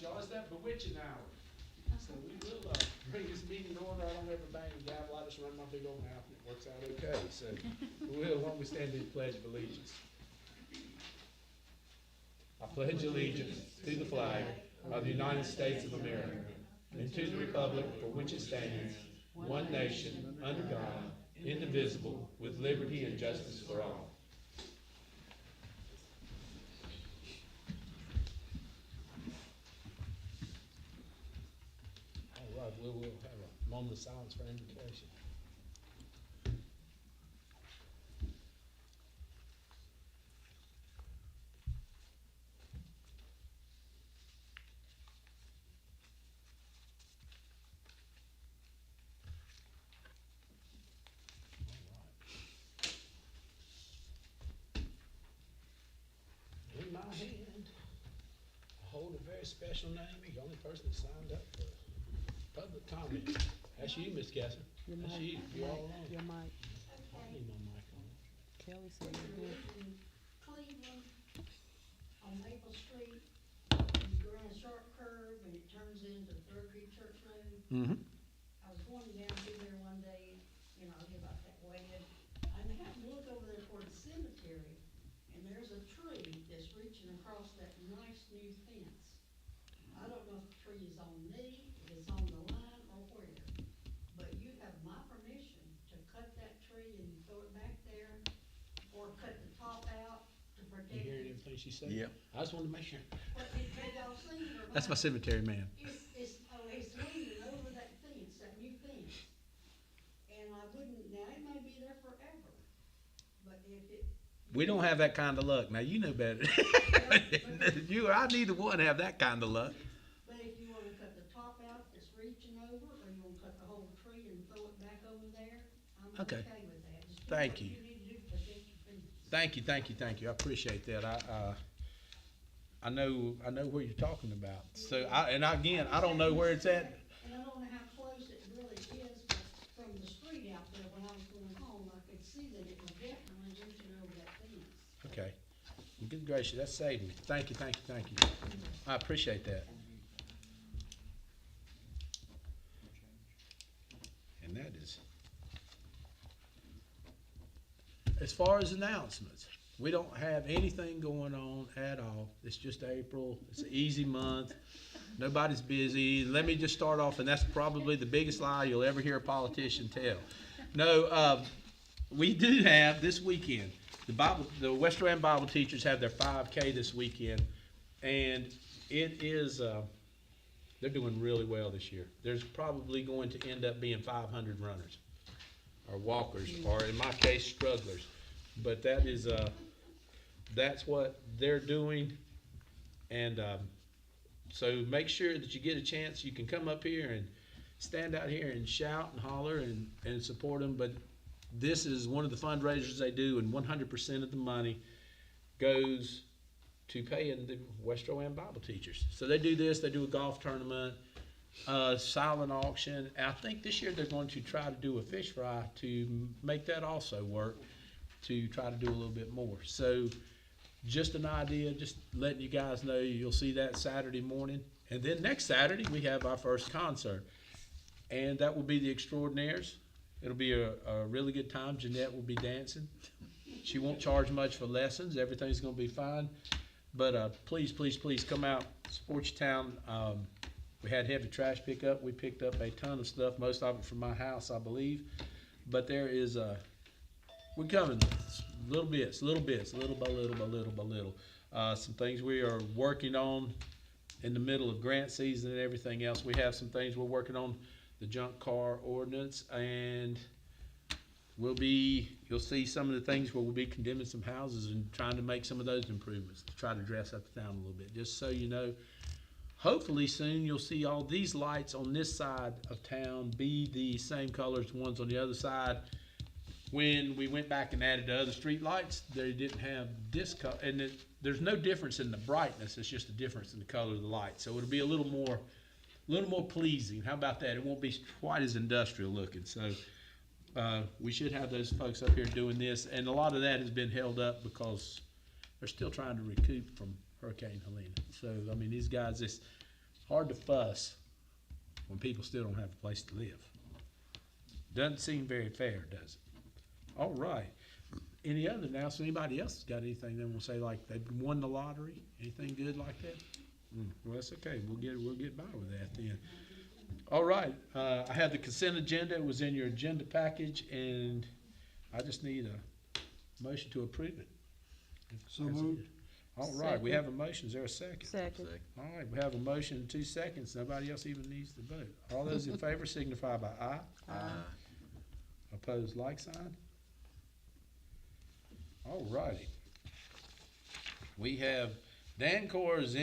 y'all. It's that bewitching hour. So we will bring this meeting in order. I don't ever bang the gavel. I just run my big old mouth and it works out okay. So we will, while we stand in pledge of allegiance. I pledge allegiance to the flag of the United States of America and to the republic for which it stands, one nation, under God, indivisible, with liberty and justice for all. All right, we will have a moment of silence for invocation. In my hand, I hold a very special name, the only person that signed up for public comment. That's you, Miss Gasson. That's you. You all alone. Your mic. I need my mic on. Kelly said you're good. In Cleveland, on Maple Street, you go around a sharp curve and it turns into Third Creek Church Road. Mm-hmm. I was going down through there one day, you know, I get about that way, and I happened to look over there toward the cemetery, and there's a tree that's reaching across that nice new fence. I don't know if the tree is on me, if it's on the line, or where, but you have my permission to cut that tree and throw it back there, or cut the top out to protect You hearing it. everything she said? Yep. I just wanted to make sure. What, have y'all seen it or That's my not? cemetery man. It's leaning over that fence, that new fence. And I wouldn't, now it may be there forever, but if it. We don't have that kind of luck. Now you know better. You or I neither one have that kind of luck. But if you wanna cut the top out that's reaching over, or you wanna cut the whole tree and throw it back over there, I'm Okay. okay with that. Just do Thank what you. need to do to protect your fence. Thank you, thank you, thank you. I appreciate that. I know where you're talking about. So again, I don't know where it's at. And I don't know how close it really is, but from the street out there, when I was going home, I could see that it was definitely reaching over that fence. Okay. Well, good gracious, that saved me. Thank you, thank you, thank you. I appreciate that. And that is. As far as announcements, we don't have anything going on at all. It's just April. It's an easy month. Nobody's busy. Let me just start off, and that's probably the biggest lie you'll ever hear a politician tell. No, we do have this weekend. The West Rand Bible teachers have their 5K this weekend, and it is, they're doing really well this year. There's probably going to end up being 500 runners, or walkers, or in my case, strugglers. But that is, that's what they're doing, and so make sure that you get a chance. You can come up here and stand out here and shout and holler and support them. But this is one of the fundraisers they do, and 100% of the money goes to paying the West Rowan Bible teachers. So they do this. They do a golf tournament, silent auction. And I think this year they're going to try to do a fish fry to make that also work, to try to do a little bit more. So just an idea, just letting you guys know. You'll see that Saturday morning. And then next Saturday, we have our first concert. And that will be the Extraordinaires. It'll be a really good time. Jeanette will be dancing. She won't charge much for lessons. Everything's going to be fine. But please, please, please come out, support your town. We had heavy trash pickup. We picked up a ton of stuff, most of it from my house, I believe. But there is we're coming little bits, little by little. Some things we are working on in the middle of grant season and everything else. We have some things we're working on, the junk car ordinance, and you'll see some of the things where we'll be condemning some houses and trying to make some of those improvements to try to dress up the town a little bit. Just so you know, hopefully soon you'll see all these lights on this side of town be the same color as the ones on the other side. When we went back and added the other street lights, they didn't have this color, and there's no difference in the brightness. It's just a difference in the color of the light. So it'll be a little more pleasing. How about that? It won't be quite as industrial looking. So we should have those folks up here doing this, and a lot of that has been held up because they're still trying to recoup from Hurricane Helene. So I mean, these guys, hard to fuss when people still don't have a place to live. Doesn't seem very fair, does it? All right. Any other announcements? Anybody else got anything they want to say, like they've won the lottery? Anything good like that? Well, that's okay. We'll get by with that then. All right. I have the consent agenda. It was in your agenda package, and I just need a motion to approve it. So moved. All right. We have a motion. Is there a second? Second. All right. We have a motion in 2 seconds. Nobody else even needs to vote. All those in favor signify by aye. Aye. Opposed, like sign. All righty. We have Dancor's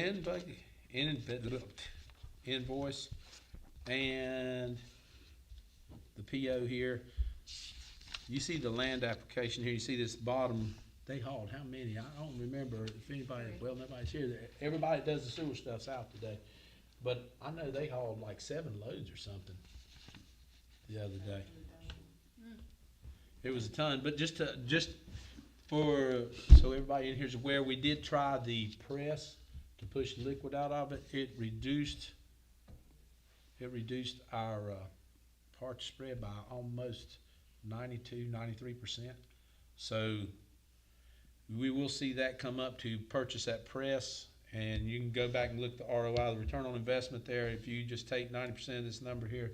invoice and the PO here. You see the land application here. You see this bottom. They hauled how many? I don't remember if anybody, well, nobody's here. Everybody that does the sewer stuff's out today. But I know they hauled like 7 loads or something the other day. It was a ton, but just for, so everybody in here is aware, we did try the press to push liquid out of it. It reduced our parts spread by almost 92-93%. So we will see that come up to purchase that press, and you can go back and look at the ROI, the return on investment there. If you just take 90% of this number here,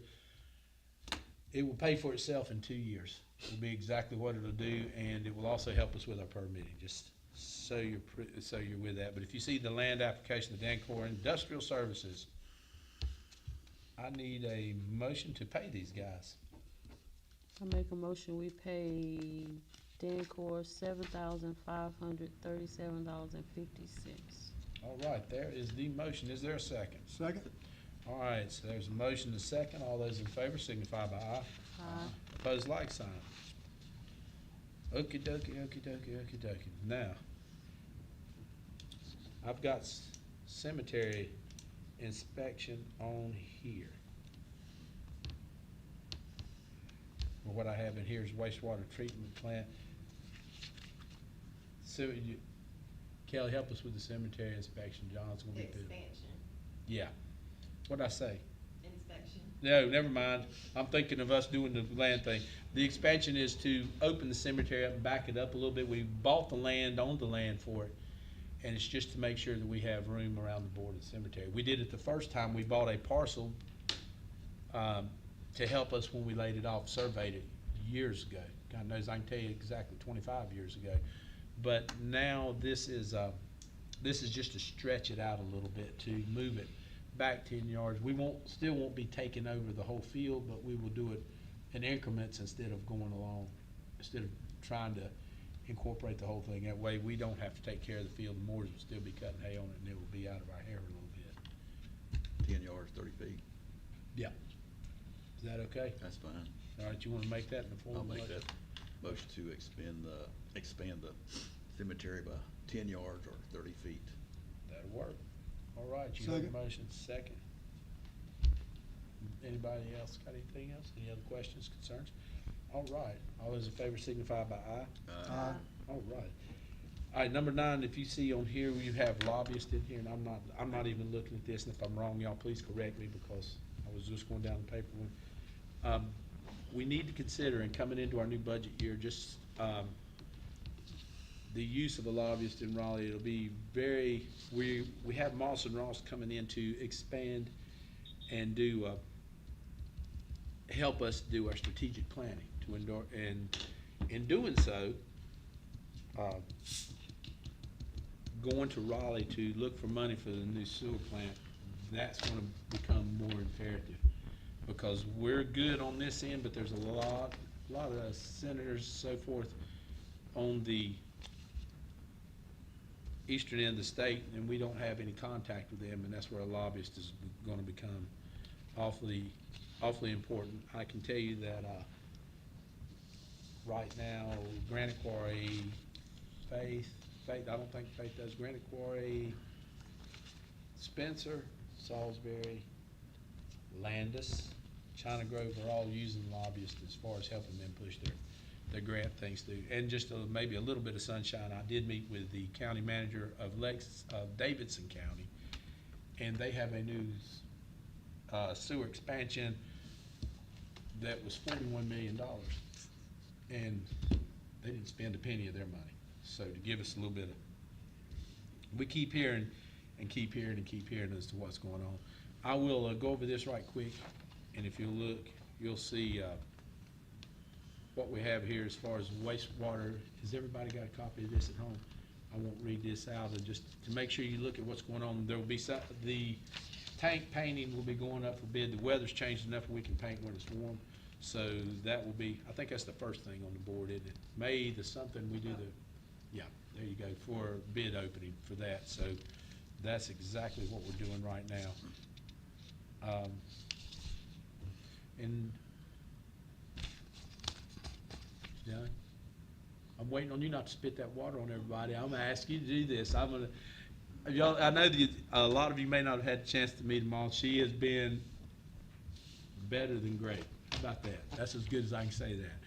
it will pay for itself in 2 years. Will be exactly what it'll do, and it will also help us with our permitting, just so you're with that. But if you see the land application, the Dancor Industrial Services, I need a motion to pay these guys. I make a motion, we pay Dancor $7,537.50. All right, there is the motion. Is there a second? Second. All right, so there's a motion and a second. All those in favor signify by aye. Aye. Opposed, like sign. Okey dokey, okey dokey, okey dokey. Now, I've got cemetery inspection on here. Well, what I have in here is wastewater treatment plant. So, Kelly, help us with the cemetery inspection. John's gonna be doing. Expansion, Yeah. What'd I say? inspection. No, never mind. I'm thinking of us doing the land thing. The expansion is to open the cemetery up and back it up a little bit. We bought the land, owned the land for it, and it's just to make sure that we have room around the board of the cemetery. We did it the first time. We bought a parcel to help us when we laid it off, surveyed it years ago. God knows, I can tell you exactly 25 years ago. But now this is just to stretch it out a little bit, to move it back 10 yards. We still won't be taking over the whole field, but we will do it in increments instead of going along, instead of trying to incorporate the whole thing. That way we don't have to take care of the field. The mowers will still be cutting hay on it, and it will be out of our hair a little bit. 10 yards, 30 feet. Yeah. Is that okay? That's fine. All right, you wanna make that in the form I'll of make motion? that motion to expand the cemetery by 10 yards or 30 feet. That'll work. All right, you have a Second. motion, second. Anybody else got anything else? Any other questions, concerns? All right, all those in favor signify by aye. Aye. All right. All right, number 9, if you see on here, you have lobbyists in here, and I'm not even looking at this, and if I'm wrong, y'all please correct me, because I was just going down the paper one. We need to consider, in coming into our new budget year, just, the use of a lobbyist in Raleigh. It'll be we have Moss and Ross coming in to expand and do, help us do our strategic planning to endorse, and in doing so, going to Raleigh to look for money for the new sewer plant, that's gonna become more imperative. Because we're good on this end, but there's a lot of senators, so forth, on the eastern end of the state, and we don't have any contact with them, and that's where a lobbyist is gonna become awfully important. I can tell you that, right now, Granite Quarry, Faith, I don't think Faith does, Granite Quarry, Spencer, Salisbury, Landis, China Grove are all using lobbyists as far as helping them push their grant things through. And just maybe a little bit of sunshine, I did meet with the county manager of Davidson County, and they have a new sewer expansion that was $41 million. And they didn't spend a penny of their money. So to give us a little bit of, we keep hearing and keep hearing and keep hearing as to what's going on. I will go over this right quick, and if you'll look, you'll see what we have here as far as wastewater. Has everybody got a copy of this at home? I won't read this out, and just to make sure you look at what's going on. There will be the tank painting will be going up for bid. The weather's changed enough we can paint when it's warm. So that will be, I think that's the first thing on the board, isn't it? May the something we do the, yeah, there you go, for bid opening for that. So that's exactly what we're doing right now. And done. I'm waiting on you not to spit that water on everybody. I'm gonna ask you to do this. I'm gonna, y'all, I know that a lot of you may not have had a chance to meet them all. She has been better than great. How about that? That's as good as I can say that.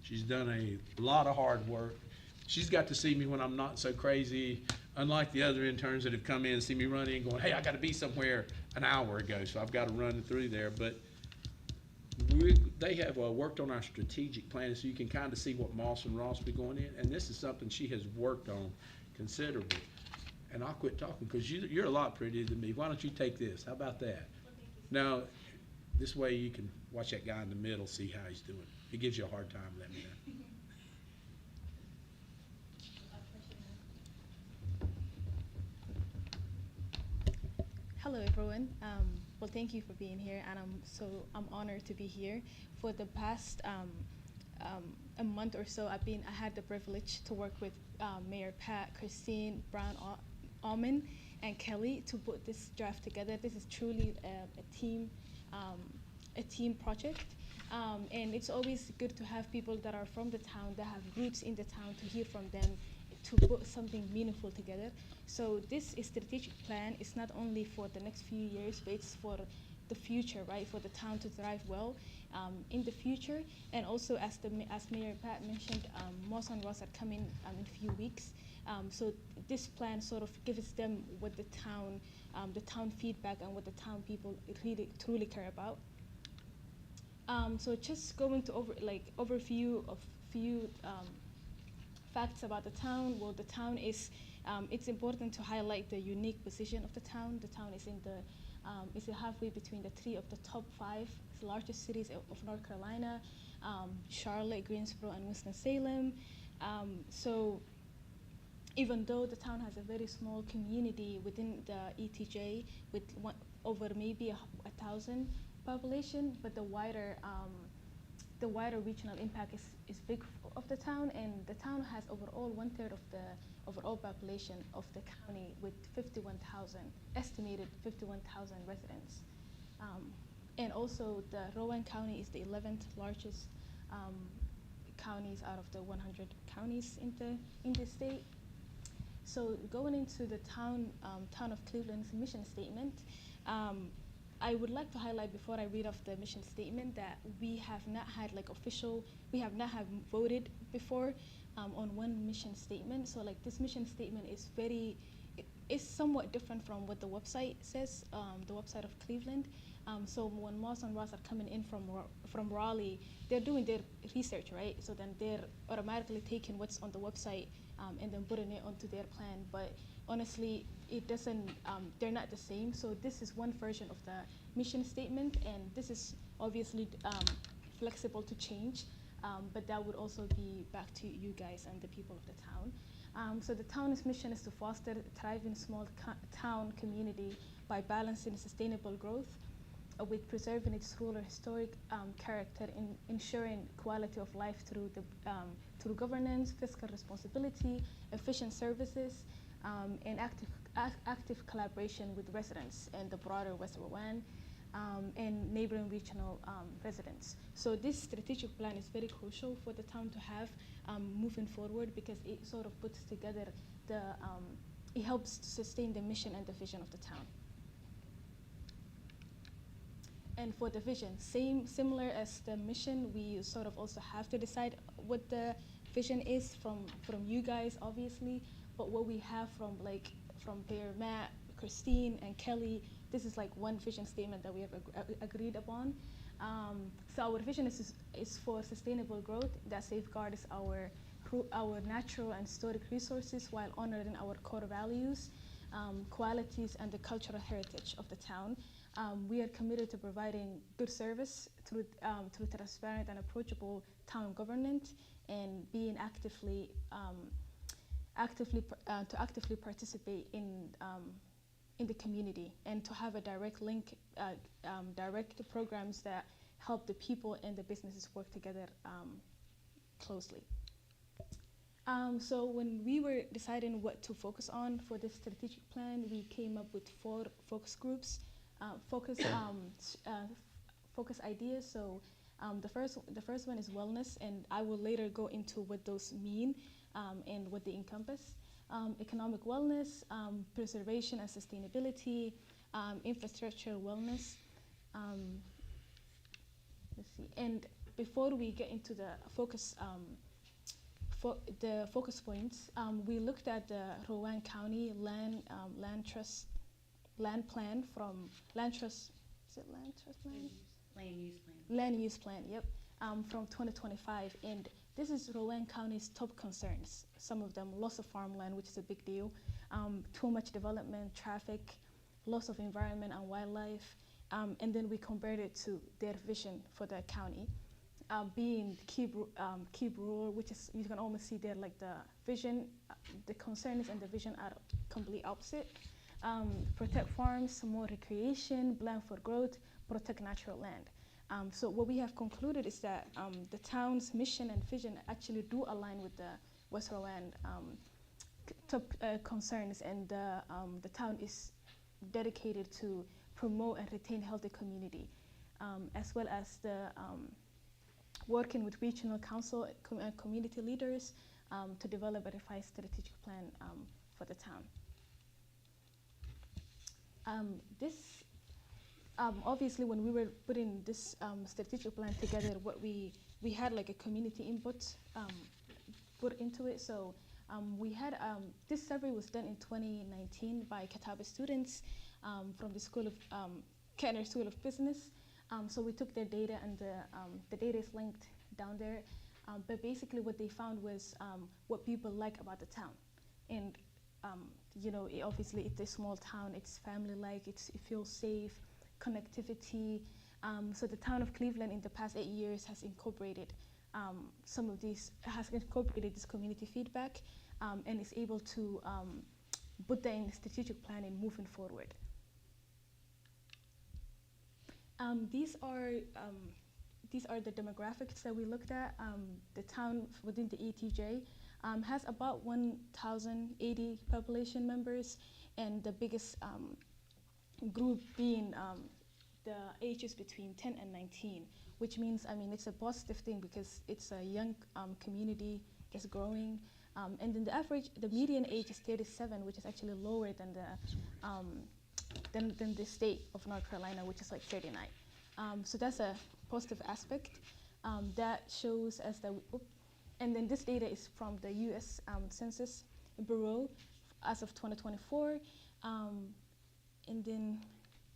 She's done a lot of hard work. She's got to see me when I'm not so crazy, unlike the other interns that have come in and see me running and going, hey, I gotta be somewhere an hour ago, so I've got to run through there. But they have worked on our strategic plan, so you can kind of see what Moss and Ross be going in, and this is something she has worked on considerably. And I'll quit talking because you're a lot prettier than me. Why don't you take this? How about that? Now, this way you can watch that guy in the middle, see how he's doing. If he gives you a hard time, let me know. Hello, everyone. Well, thank you for being here, and I'm honored to be here. For the past a month or so, I had the privilege to work with Mayor Pat, Christine, Brown, Almond, and Kelly to put this draft together. This is truly a team project, and it's always good to have people that are from the town, that have roots in the town, to hear from them, to put something meaningful together. So this strategic plan is not only for the next few years, but it's for the future, right? For the town to thrive well in the future. And also, as Mayor Pat mentioned, Moss and Ross are coming in a few weeks. So this plan sort of gives them what the town feedback and what the town people really truly care about. So just going to overview of few facts about the town. Well, the town is, it's important to highlight the unique position of the town. The town is is halfway between the three of the top 5 largest cities of North Carolina, Charlotte, Greensboro, and Winston-Salem. So even though the town has a very small community within the ETJ with over maybe 1,000 population, but the wider regional impact is big of the town, and the town has overall 1/3 of the overall population of the county, with 51,000, estimated 51,000 residents. And also the Rowan County is the 11th largest counties out of the 100 counties in the state. So going into the town of Cleveland's mission statement, I would like to highlight before I read off the mission statement that we have not had we have not have voted before on one mission statement. So this mission statement is somewhat different from what the website says, the website of Cleveland. So when Moss and Ross are coming in from Raleigh, they're doing their research, right? So then they're automatically taking what's on the website and then putting it onto their plan. But honestly, it doesn't, they're not the same. So this is one version of the mission statement, and this is obviously flexible to change, but that would also be back to you guys and the people of the town. So the town's mission is to foster a thriving small town community by balancing sustainable growth with preserving its rural historic character, in ensuring quality of life through governance, fiscal responsibility, efficient services, and active collaboration with residents and the broader West Rowan and neighboring regional residents. So this strategic plan is very crucial for the town to have moving forward, because it sort of puts together it helps to sustain the mission and the vision of the town. And for the vision, similar as the mission, we sort of also have to decide what the vision is from you guys, obviously, but what we have from Mayor Matt, Christine and Kelly, this is like one vision statement that we have agreed upon. So our vision is for sustainable growth that safeguards our natural and historic resources while honoring our core values, qualities, and the cultural heritage of the town. We are committed to providing good service through transparent and approachable town government and being actively participate in the community and to have a direct link, direct programs that help the people and the businesses work together closely. So when we were deciding what to focus on for this strategic plan, we came up with 4 focus groups, focus ideas. So the first one is wellness, and I will later go into what those mean and what they encompass. Economic wellness, preservation and sustainability, infrastructure wellness. Let's see. And before we get into the focus points, we looked at the Rowan County land plan from Land Trust. Is it Land Trust Plan? Land use plan. Land use plan. Yep. From 2025, and this is Rowan County's top concerns. Some of them: loss of farmland, which is a big deal, too much development, traffic, loss of environment and wildlife, and then we compared it to their vision for the county, being keep rural, which is, you can almost see there, like the vision, the concerns and the vision are complete opposite. Protect farms, more recreation, plan for growth, protect natural land. So what we have concluded is that the town's mission and vision actually do align with the West Rowan top concerns, and the town is dedicated to promote and retain healthy community, as well as the working with regional council community leaders to develop a revised strategic plan for the town. Obviously, when we were putting this strategic plan together, what we had like a community input put into it. So we had this survey was done in 2019 by Catawba students from the Kettner School of Business. So we took their data, and the data is linked down there. But basically, what they found was what people like about the town, and obviously it's a small town. It's family-like. It feels safe. Connectivity. So the town of Cleveland in the past 8 years has incorporated this community feedback and is able to put that in the strategic plan and moving forward. These are the demographics that we looked at. The town within the ETJ has about 1,080 population members, and the biggest group being the ages between 10 and 19, which means, it's a positive thing because it's a young community that's growing. And then the median age is 37, which is actually lower than the state of North Carolina, which is like 39. So that's a positive aspect. That shows us that, and then this data is from the U.S. Census Bureau as of 2024. And then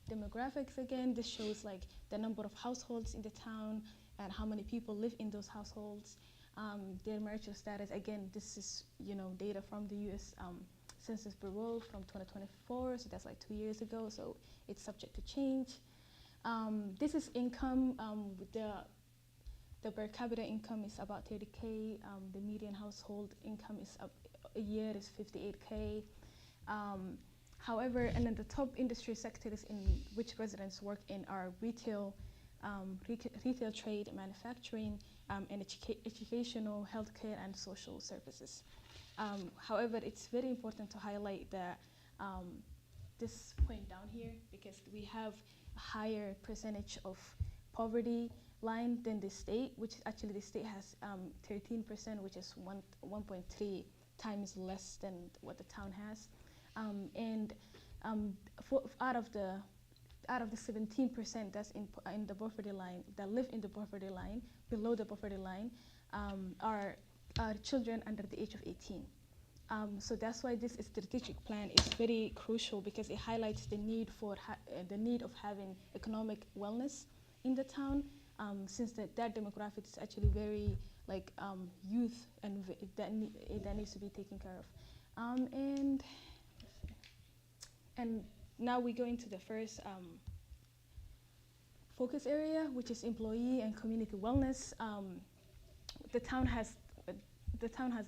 demographics again, this shows like the number of households in the town and how many people live in those households. Their marital status, again, this is data from the U.S. Census Bureau from 2024, so that's like 2 years ago, so it's subject to change. This is income. The per capita income is about 30K. The median household income is a year is 58K. However, and then the top industry sectors in which residents work in are retail, trade, manufacturing, and educational, healthcare, and social services. However, it's very important to highlight that this point down here, because we have a higher percentage of poverty line than the state, which actually the state has 13%, which is 1.3 times less than what the town has. Out of the 17% that's in the poverty line, that live in the poverty line, below the poverty line, are children under the age of 18. So that's why this strategic plan is very crucial, because it highlights the need for the need of having economic wellness in the town, since that demographic is actually very like youth, and that needs to be taken care of. And now we go into the first focus area, which is employee and community wellness. The town has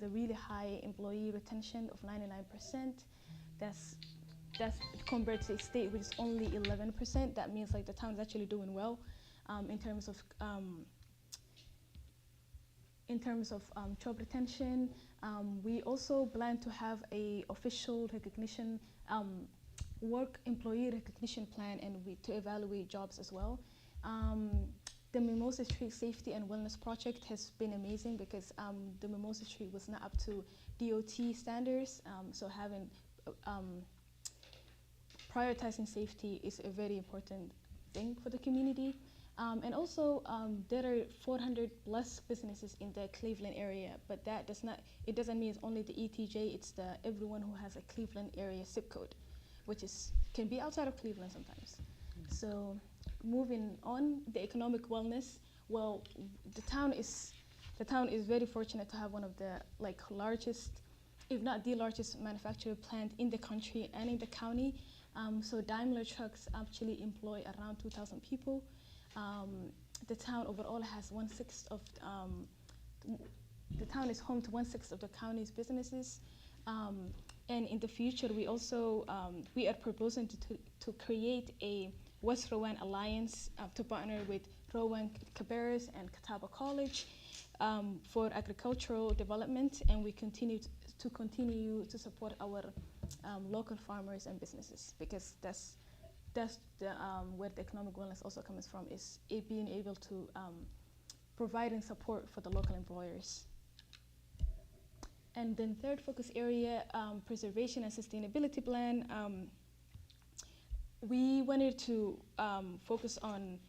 a really high employee retention of 99%. That's compared to the state, which is only 11%. That means like the town is actually doing well in terms of job retention. We also plan to have a official recognition, work employee recognition plan, and to evaluate jobs as well. The Mimosa Street Safety and Wellness Project has been amazing, because the Mimosa Street was not up to DOT standards, so having prioritizing safety is a very important thing for the community. And also, there are 400 plus businesses in the Cleveland area, but it doesn't mean it's only the ETJ, it's everyone who has a Cleveland area zip code, which can be outside of Cleveland sometimes. So moving on, the economic wellness, well, the town is very fortunate to have one of the largest, if not the largest manufacturing plant in the country and in the county. So Daimler Trucks actually employ around 2,000 people. The town overall has the town is home to 1/6 of the county's businesses. And in the future, we are proposing to create a West Rowan Alliance to partner with Rowan Cabarrus and Catawba College for agricultural development, and we continue to support our local farmers and businesses, because that's where the economic wellness also comes from, is it being able to providing support for the local employers. And then third focus area, preservation and sustainability plan. We wanted to focus on,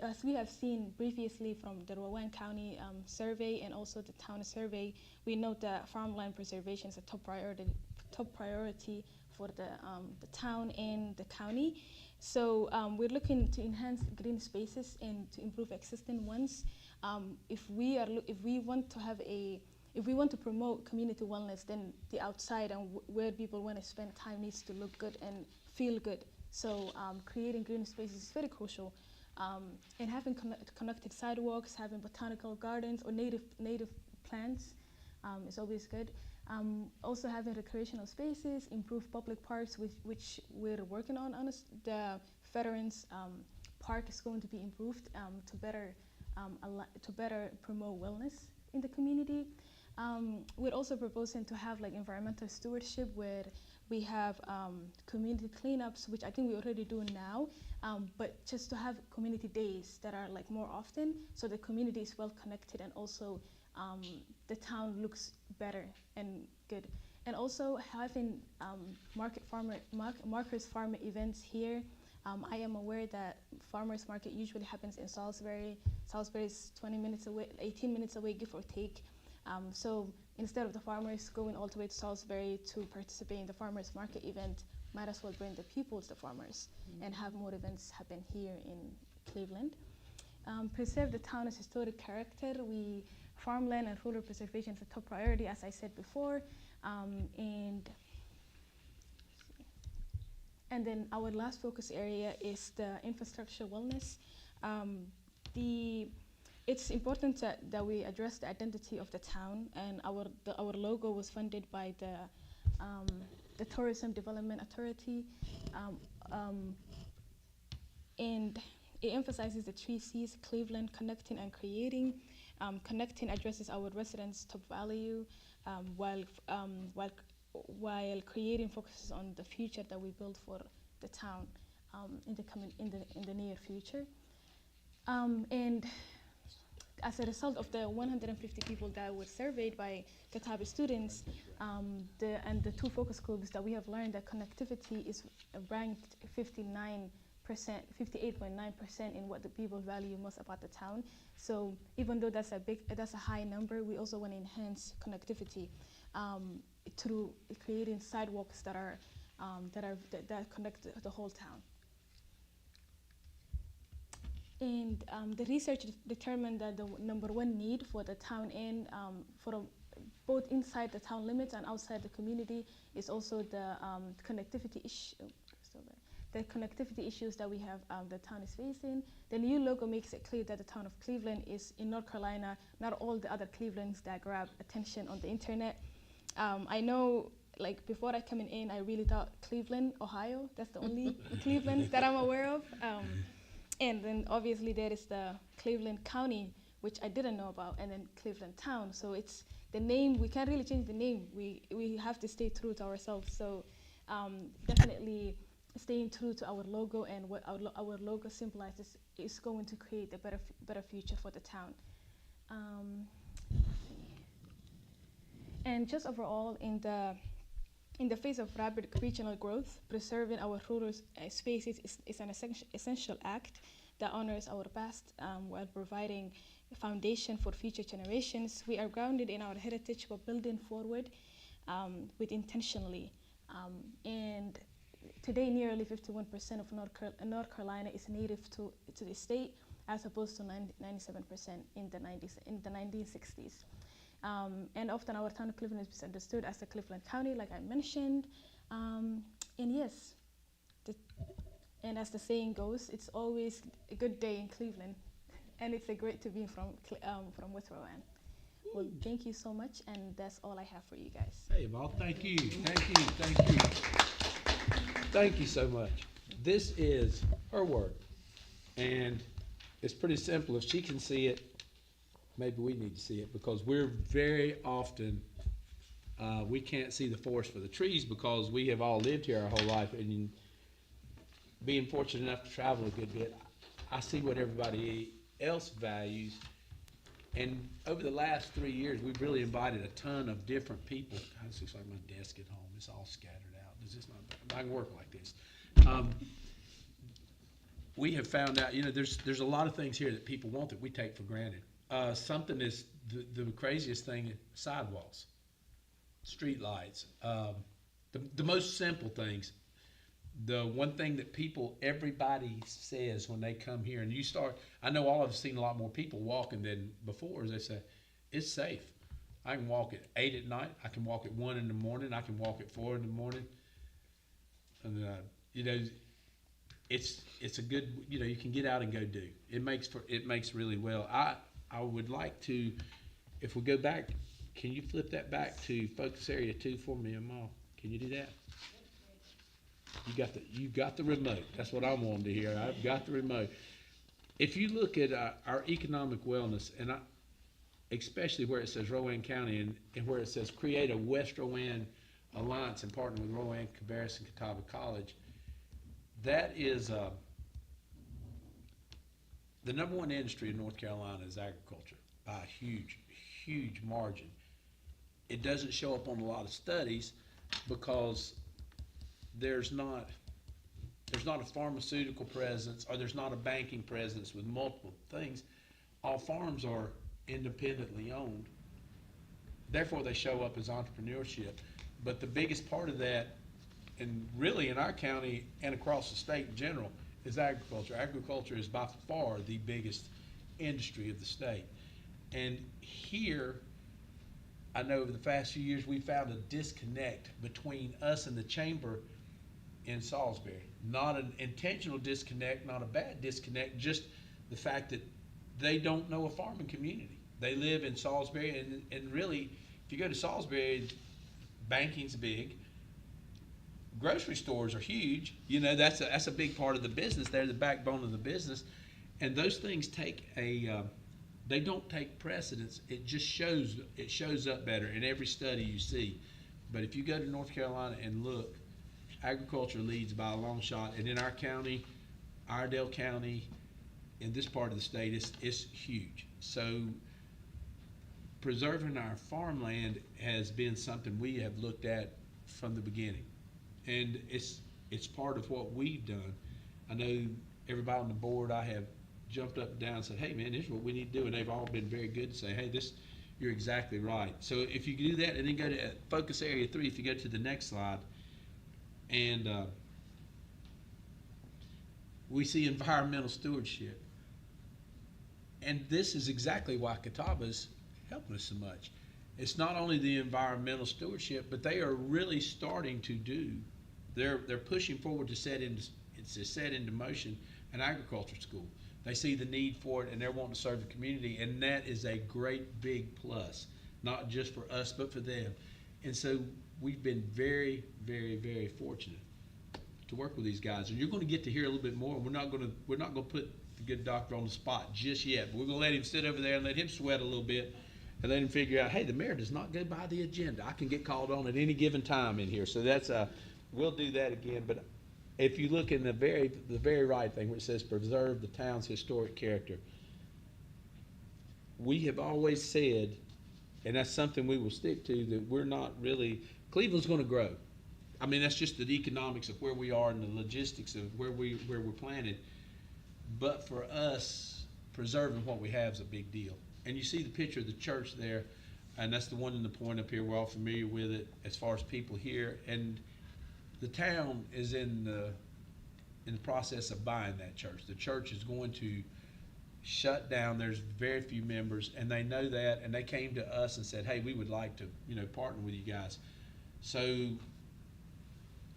as we have seen previously from the Rowan County survey and also the town survey, we know that farmland preservation is a top priority for the town and the county. So we're looking to enhance green spaces and to improve existing ones. If we want to promote community wellness, then the outside and where people want to spend time needs to look good and feel good. So creating green spaces is very crucial. And having connected sidewalks, having botanical gardens or native plants is always good. Also having recreational spaces, improve public parks, which we're working on. The Veterans Park is going to be improved to better promote wellness in the community. We're also proposing to have environmental stewardship, where we have community cleanups, which I think we're already doing now, but just to have community days that are more often, so the community is well connected, and also the town looks better and good. And also having Markers Farmer events here. I am aware that farmers market usually happens in Salisbury. Salisbury is 20 minutes away, 18 minutes away, give or take. So instead of the farmers going all the way to Salisbury to participate in the farmers market event, might as well bring the people to the farmers and have more events happen here in Cleveland. Preserve the town's historic character. Farmland and rural preservation is a top priority, as I said before. And then our last focus area is the infrastructure wellness. It's important that we address the identity of the town, and our logo was funded by the Tourism Development Authority, and it emphasizes the 3 C's: Cleveland, connecting and creating. Connecting addresses our residents' top value, while creating focuses on the future that we build for the town in the near future. And as a result of the 150 people that were surveyed by Catawba students, and the 2 focus groups, that we have learned that connectivity is ranked 58.9% in what the people value most about the town. So even though that's a high number, we also want to enhance connectivity. through creating sidewalks that connect the whole town. And the research determined that the number one need for the town and both inside the town limits and outside the community is also the connectivity issue. The connectivity issues that we have, the town is facing. The new logo makes it clear that the town of Cleveland is in North Carolina, not all the other Clevelands that grab attention on the internet. I know, like, before I coming in, I really thought Cleveland, Ohio, that's the only Cleveland that I'm aware of. And then obviously there is the Cleveland County, which I didn't know about, and then Cleveland Town. So it's the name, we can't really change the name. We have to stay true to ourselves. So definitely staying true to our logo and what our logo symbolizes is going to create a better future for the town. And just overall, in the face of rapid regional growth, preserving our rural spaces is an essential act that honors our past while providing a foundation for future generations. We are grounded in our heritage but building forward with intentionally. And today, nearly 51% of North Carolina is native to the state, as opposed to 97% in the 1960s. And often our town of Cleveland is misunderstood as the Cleveland County, like I mentioned. And yes, and as the saying goes, it's always a good day in Cleveland, and it's a great to be from Withrow. Well, thank you so much, and that's all I have for you guys. Hey, Val, thank you, thank you, thank you. Thank you so much. This is her work, and it's pretty simple. If she can see it, maybe we need to see it, because we're very often, we can't see the forest for the trees because we have all lived here our whole life, and being fortunate enough to travel a good bit, I see what everybody else values. And over the last 3 years, we've really invited a ton of different people. God, this looks like my desk at home. It's all scattered out. Does this not, I can work like this. We have found out, there's a lot of things here that people want that we take for granted. Something is the craziest thing: sidewalks, street lights, the most simple things. The one thing that everybody says when they come here, and I know all of us seen a lot more people walking than before, is they say, it's safe. I can walk at 8 at night, I can walk at 1 in the morning, I can walk at 4 in the morning. And, it's a good, you can get out and go do. It makes really well. I would like to, if we go back, can you flip that back to focus area 2 for me, Amal? Can you do that? You got the remote. That's what I'm wanting to hear. I've got the remote. If you look at our economic wellness, and especially where it says Rowan County and where it says create a West Rowan Alliance and partner with Rowan, Cabarrus, and Catawba College, that is the number one industry in North Carolina is agriculture by a huge, huge margin. It doesn't show up on a lot of studies because there's not a pharmaceutical presence, or there's not a banking presence with multiple things. All farms are independently owned. Therefore, they show up as entrepreneurship. But the biggest part of that, and really in our county and across the state in general, is agriculture. Agriculture is by far the biggest industry of the state. And here, I know over the past few years, we found a disconnect between us and the chamber in Salisbury. Not an intentional disconnect, not a bad disconnect, just the fact that they don't know a farming community. They live in Salisbury, and really, if you go to Salisbury, banking's big, grocery stores are huge. That's a big part of the business. They're the backbone of the business, and those things they don't take precedence. It just shows up better in every study you see. But if you go to North Carolina and look, agriculture leads by a long shot, and in our county, Iredell County, in this part of the state, it's huge. So preserving our farmland has been something we have looked at from the beginning, and it's part of what we've done. I know everybody on the board, I have jumped up and down and said, hey man, this is what we need to do, and they've all been very good to say, hey, You're exactly right. So if you do that and then go to focus area 3, if you go to the next slide, and we see environmental stewardship. And this is exactly why Catawba's helping us so much. It's not only the environmental stewardship, but they are really starting to do. They're pushing forward to set into motion an agriculture school. They see the need for it, and they're wanting to serve the community, and that is a great big plus, not just for us but for them. And so we've been very, very, very fortunate to work with these guys, and you're going to get to hear a little bit more. We're not going to put the good doctor on the spot just yet. But we're going to let him sit over there and let him sweat a little bit, and let him figure out, hey, the mayor does not go by the agenda. I can get called on at any given time in here. So that's we'll do that again. But if you look in the very right thing where it says preserve the town's historic character, we have always said, and that's something we will stick to, that we're not really, Cleveland's going to grow. I mean, that's just the economics of where we are and the logistics of where we're planted. But for us, preserving what we have is a big deal. And you see the picture of the church there, and that's the one in the point up here. We're all familiar with it as far as people here. And the town is in the process of buying that church. The church is going to shut down. There's very few members, and they know that, and they came to us and said, hey, we would like to, partner with you guys. So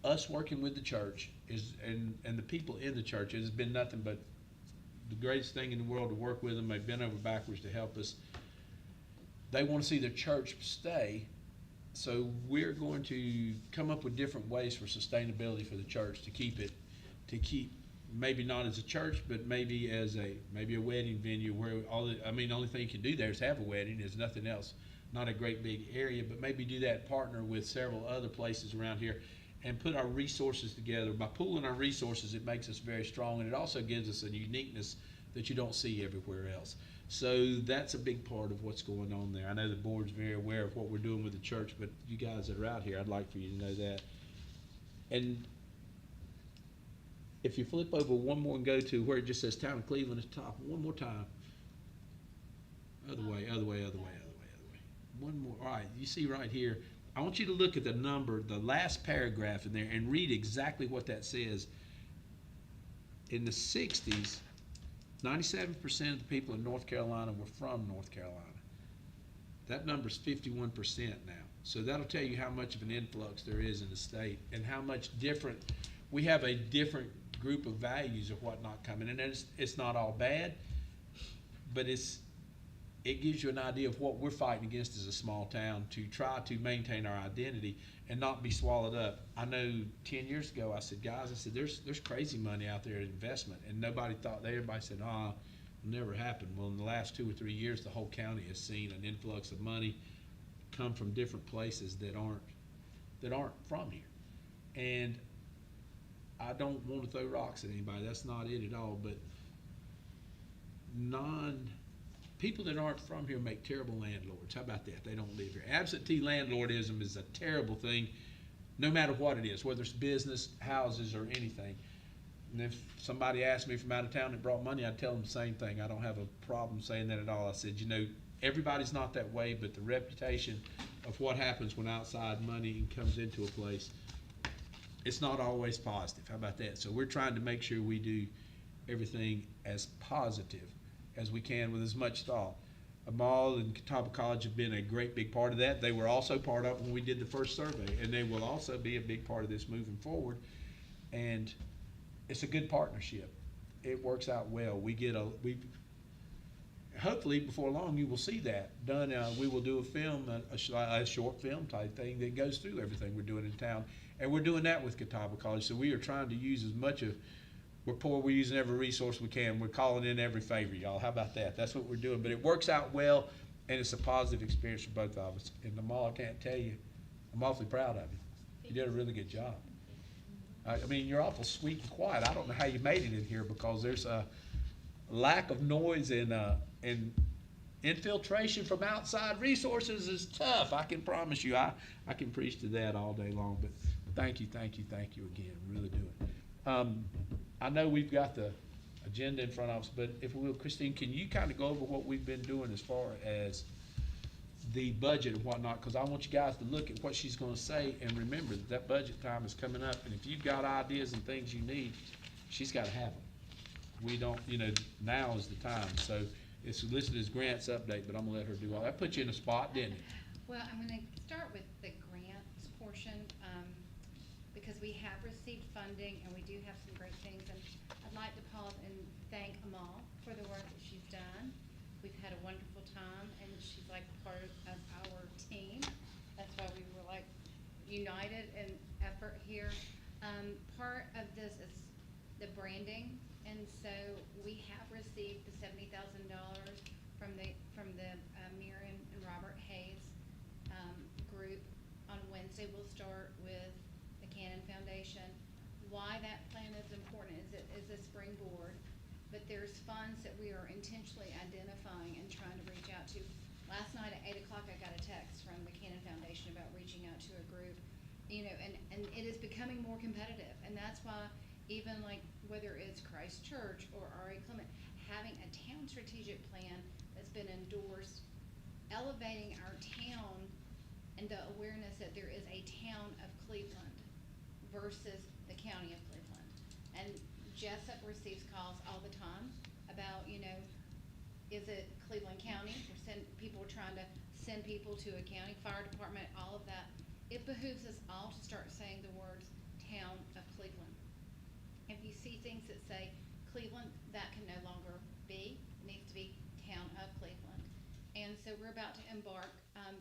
us working with the church is, and the people in the church, it has been nothing but the greatest thing in the world to work with them. They've been over backwards to help us. They want to see their church stay. So we're going to come up with different ways for sustainability for the church to keep maybe not as a church, but maybe as a wedding venue where the only thing you can do there is have a wedding. There's nothing else, not a great big area, but maybe do that, partner with several other places around here and put our resources together. By pooling our resources, it makes us very strong, and it also gives us a uniqueness that you don't see everywhere else. So that's a big part of what's going on there. I know the board's very aware of what we're doing with the church, but you guys that are out here, I'd like for you to know that. And if you flip over one more and go to where it just says Town of Cleveland at the top, one more time. Other way. One more. All right, you see right here, I want you to look at the number, the last paragraph in there, and read exactly what that says. In the 60s, 97% of the people in North Carolina were from North Carolina. That number's 51% now. So that'll tell you how much of an influx there is in the state and how much different, we have a different group of values of whatnot coming in. And it's not all bad, but it gives you an idea of what we're fighting against as a small town to try to maintain our identity and not be swallowed up. I know 10 years ago, I said, guys, there's crazy money out there in investment, and everybody said, it'll never happen. Well, in the last 2 or 3 years, the whole county has seen an influx of money come from different places that aren't from here. And I don't want to throw rocks at anybody. That's not it at all. But people that aren't from here make terrible landlords. How about that? They don't live here. Absentee landlordism is a terrible thing, no matter what it is, whether it's business, houses, or anything. And if somebody asked me from out of town that brought money, I'd tell them the same thing. I don't have a problem saying that at all. I said, everybody's not that way, but the reputation of what happens when outside money comes into a place, it's not always positive. How about that? So we're trying to make sure we do everything as positive as we can with as much thought. Amal and Catawba College have been a great big part of that. They were also part of it when we did the first survey, and they will also be a big part of this moving forward. And it's a good partnership. It works out well. Hopefully before long you will see that done. We will do a film, a short film type thing that goes through everything we're doing in town, and we're doing that with Catawba College. So we are trying to use as much of, we're poor, we're using every resource we can. We're calling in every favor, y'all. How about that? That's what we're doing. But it works out well, and it's a positive experience for both of us. And Amal, I can't tell you, I'm awfully proud of you. You did a really good job. I mean, you're awful sweet and quiet. I don't know how you made it in here because there's a lack of noise and infiltration from outside resources is tough. I can promise you. I can preach to that all day long. But thank you again. Really do it. I know we've got the agenda in front of us, but if we will, Christine, can you kind of go over what we've been doing as far as the budget and whatnot, cause I want you guys to look at what she's gonna say and remember that that budget time is coming up, and if you've got ideas and things you need, she's gotta have them. We don't, now is the time, so it's listed as grants update, but I'm gonna let her do all that. Put you in a spot, didn't it? Well, I'm gonna start with the grants portion, because we have received funding and we do have some great things. And I'd like to pause and thank Amal for the work that she's done. We've had a wonderful time and she's like part of our team. That's why we were like united in effort here. Part of this is the branding, and so we have received the $70,000 from the Miriam and Robert Hayes group. On Wednesday, we'll start with the Cannon Foundation. Why that plan is important is a springboard, but there's funds that we are intentionally identifying and trying to reach out to. Last night at 8 o'clock, I got a text from the Cannon Foundation about reaching out to a group, and it is becoming more competitive, and that's why even like whether it's Christ Church or R.A. Clement, having a town strategic plan that's been endorsed, elevating our town and the awareness that there is a town of Cleveland versus the county of Cleveland. And Jessup receives calls all the time about, is it Cleveland County? People are trying to send people to a county, fire department, all of that. It behooves us all to start saying the words town of Cleveland. If you see things that say Cleveland, that can no longer be. It needs to be town of Cleveland. And so we're about to embark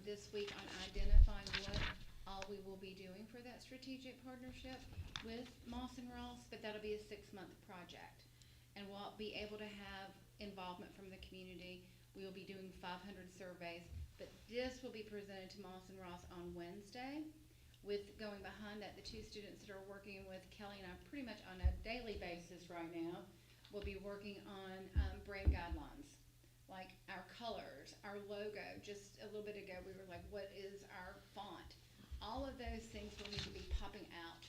this week on identifying what all we will be doing for that strategic partnership with Moss and Ross, but that'll be a 6-month project. And we'll be able to have involvement from the community. We will be doing 500 surveys, but this will be presented to Moss and Ross on Wednesday. With going behind that, the 2 students that are working with Kelly and I pretty much on a daily basis right now will be working on brand guidelines, like our colors, our logo. Just a little bit ago, we were like, what is our font? All of those things will need to be popping out.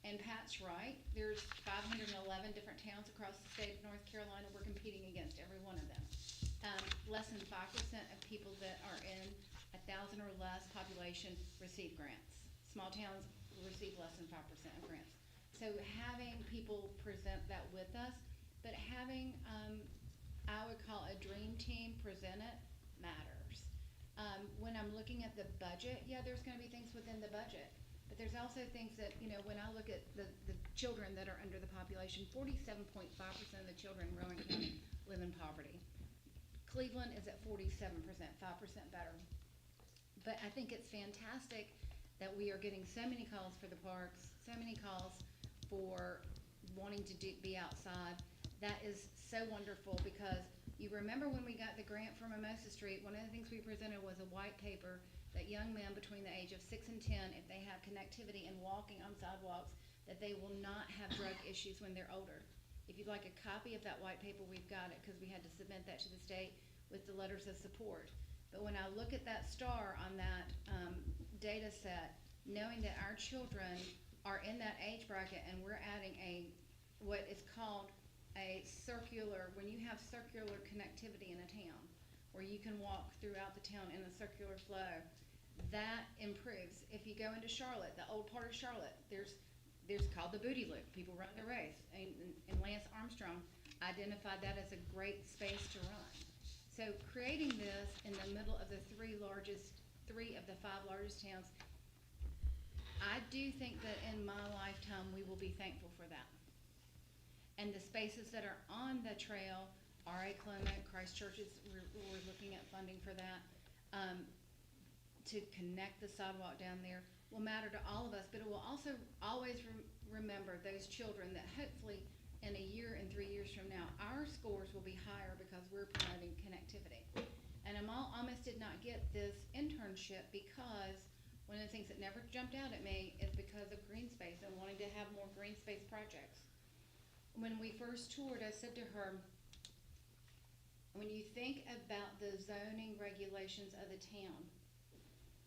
And Pat's right, there's 511 different towns across the state of North Carolina. We're competing against every one of them. Less than 5% of people that are in 1,000 or less population receive grants. Small towns receive less than 5% of grants. So having people present that with us, but having, I would call a dream team present it, matters. When I'm looking at the budget, yeah, there's gonna be things within the budget, but there's also things that, when I look at the children that are under the population, 47.5% of the children in Rowan County live in poverty. Cleveland is at 47%, 5% better. But I think it's fantastic that we are getting so many calls for the parks, so many calls for wanting to be outside. That is so wonderful, because you remember when we got the grant for Mimosa Street, one of the things we presented was a white paper that young men between the age of 6 and 10, if they have connectivity and walking on sidewalks, that they will not have drug issues when they're older. If you'd like a copy of that white paper, we've got it, because we had to submit that to the state with the letters of support. But when I look at that star on that data set, knowing that our children are in that age bracket, and we're adding what is called a circular, when you have circular connectivity in a town, where you can walk throughout the town in a circular flow, that improves. If you go into Charlotte, the old part of Charlotte, there's called the Booty Loop. People run the race, and Lance Armstrong identified that as a great space to run. So creating this in the middle of the 3 of the 5 largest towns, I do think that in my lifetime we will be thankful for that. And the spaces that are on the trail, R.A. Clement, Christ Church, we're looking at funding for that, to connect the sidewalk down there will matter to all of us, but it will also always remember those children that hopefully in a year and 3 years from now, our scores will be higher because we're promoting connectivity. And Amal almost did not get this internship because one of the things that never jumped out at me is because of green space and wanting to have more green space projects. When we first toured, I said to her, when you think about the zoning regulations of the town,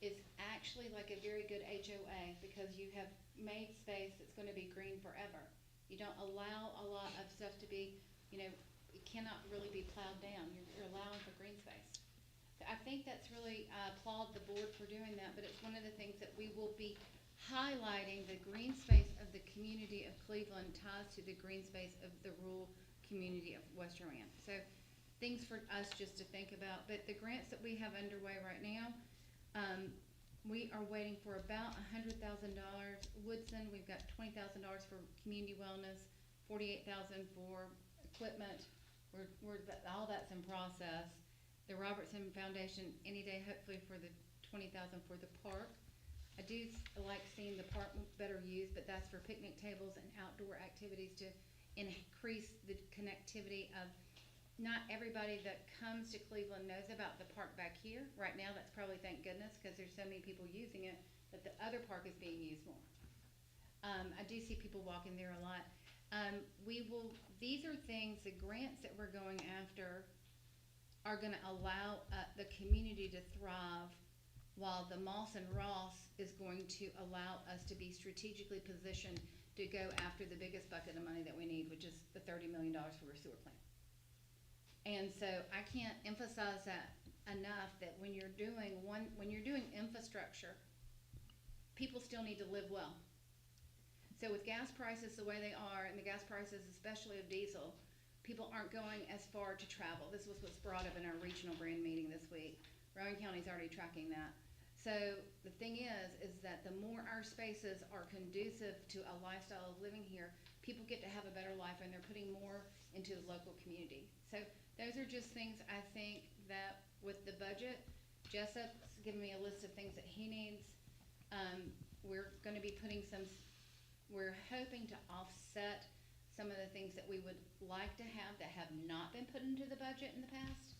it's actually like a very good HOA, because you have made space that's going to be green forever. You don't allow a lot of stuff to be, it cannot really be plowed down. You're allowing for green space. So I think that's really, I applaud the board for doing that, but it's one of the things that we will be highlighting. The green space of the community of Cleveland ties to the green space of the rural community of West Durant. So things for us just to think about. But the grants that we have underway right now, we are waiting for about $100,000. Woodson, we've got $20,000 for community wellness, $48,000 for equipment. All that's in process. The Robertson Foundation, any day, hopefully for the $20,000 for the park. I do like seeing the park better used, but that's for picnic tables and outdoor activities to increase the connectivity of, not everybody that comes to Cleveland knows about the park back here. Right now, that's probably, thank goodness, because there's so many people using it, that the other park is being used more. I do see people walking there a lot. These are things, the grants that we're going after are gonna allow the community to thrive, while the Moss and Ross is going to allow us to be strategically positioned to go after the biggest bucket of money that we need, which is the $30 million for a sewer plant. And so I can't emphasize that enough, that when you're doing infrastructure, people still need to live well. So with gas prices the way they are, and the gas prices especially of diesel, people aren't going as far to travel. This was what's brought up in our regional brand meeting this week. Rowan County's already tracking that. So the thing is that the more our spaces are conducive to a lifestyle of living here, people get to have a better life, and they're putting more into the local community. So those are just things I think that with the budget, Jessup's given me a list of things that he needs. We're gonna be putting we're hoping to offset some of the things that we would like to have that have not been put into the budget in the past,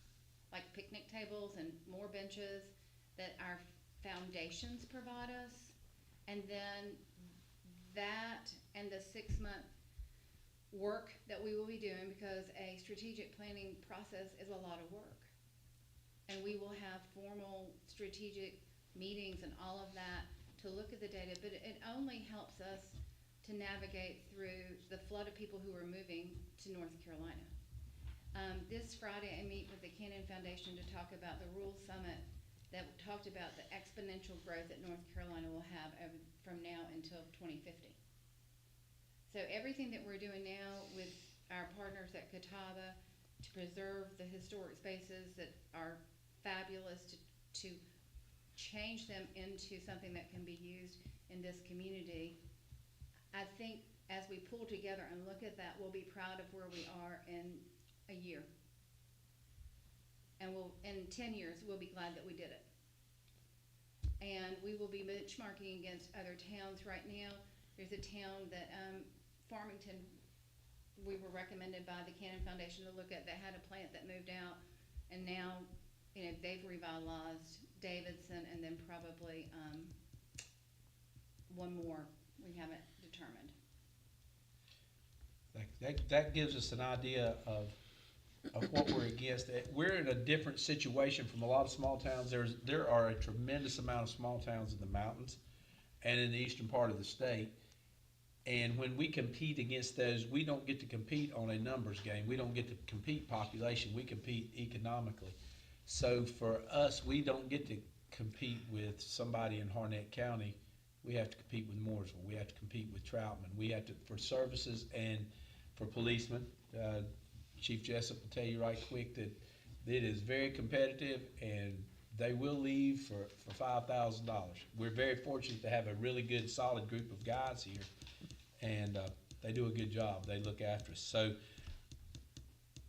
like picnic tables and more benches that our foundations provide us. And then that and the 6-month work that we will be doing, because a strategic planning process is a lot of work. And we will have formal strategic meetings and all of that to look at the data, but it only helps us to navigate through the flood of people who are moving to North Carolina. This Friday, I meet with the Cannon Foundation to talk about the Rural Summit that talked about the exponential growth that North Carolina will have from now until 2050. So everything that we're doing now with our partners at Catawba to preserve the historic spaces that are fabulous, to change them into something that can be used in this community, I think as we pull together and look at that, we'll be proud of where we are in a year. And in 10 years, we'll be glad that we did it. And we will be benchmarking against other towns. Right now, there's a town that, Farmington, we were recommended by the Cannon Foundation to look at, that had a plant that moved out, and now, they've revitalized. Davidson, and then probably, one more we haven't determined. That gives us an idea of what we're against. We're in a different situation from a lot of small towns. There are a tremendous amount of small towns in the mountains and in the eastern part of the state. And when we compete against those, we don't get to compete on a numbers game. We don't get to compete population. We compete economically. So for us, we don't get to compete with somebody in Harnett County. We have to compete with Mooresville. We have to compete with Troutman. We have to, for services and for policemen. Chief Jessup will tell you right quick that it is very competitive, and they will leave for $5,000. We're very fortunate to have a really good, solid group of guys here, and they do a good job. They look after us. So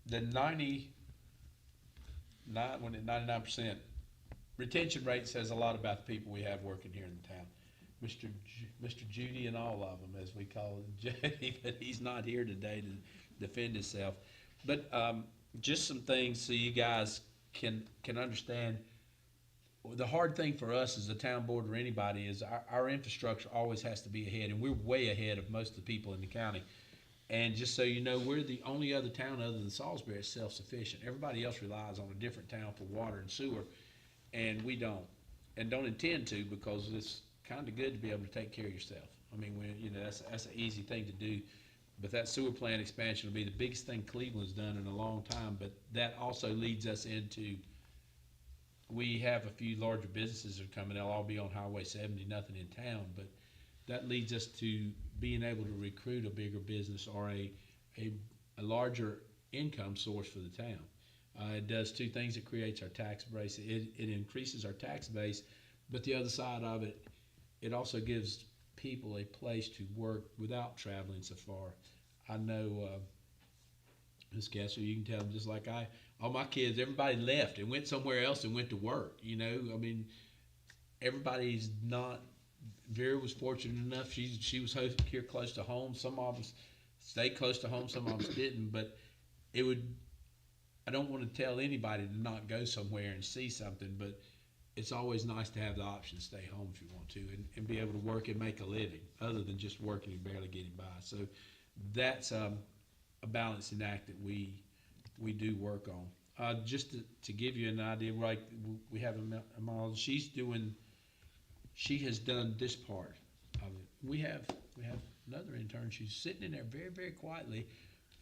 the 99% retention rate says a lot about the people we have working here in the town. Mr. Judy and all of them, as we call him, Judy, but he's not here today to defend himself. But just some things so you guys can understand. The hard thing for us as a town board or anybody is our infrastructure always has to be ahead, and we're way ahead of most of the people in the county. And just so you know, we're the only other town other than Salisbury that's self-sufficient. Everybody else relies on a different town for water and sewer, and we don't, and don't intend to, because it's kind of good to be able to take care of yourself. I mean, that's an easy thing to do. But that sewer plant expansion will be the biggest thing Cleveland's done in a long time. But that also leads us into we have a few larger businesses that are coming. They'll all be on Highway 70, nothing in town, but that leads us to being able to recruit a bigger business or a larger income source for the town. It does two things. It creates our tax base. It increases our tax base, but the other side of it, it also gives people a place to work without traveling so far. I know, Ms. Kessler, you can tell them just like all my kids, everybody left and went somewhere else and went to work, you know. I mean, everybody's not, Vera was fortunate enough, she was here close to home. Some of us stayed close to home, some of us didn't, but I don't want to tell anybody to not go somewhere and see something, but it's always nice to have the option to stay home if you want to and be able to work and make a living other than just working and barely getting by. So that's a balancing act that we do work on. Just to give you an idea, right, we have Amal, she has done this part of it. We have another intern, she's sitting in there very, very quietly.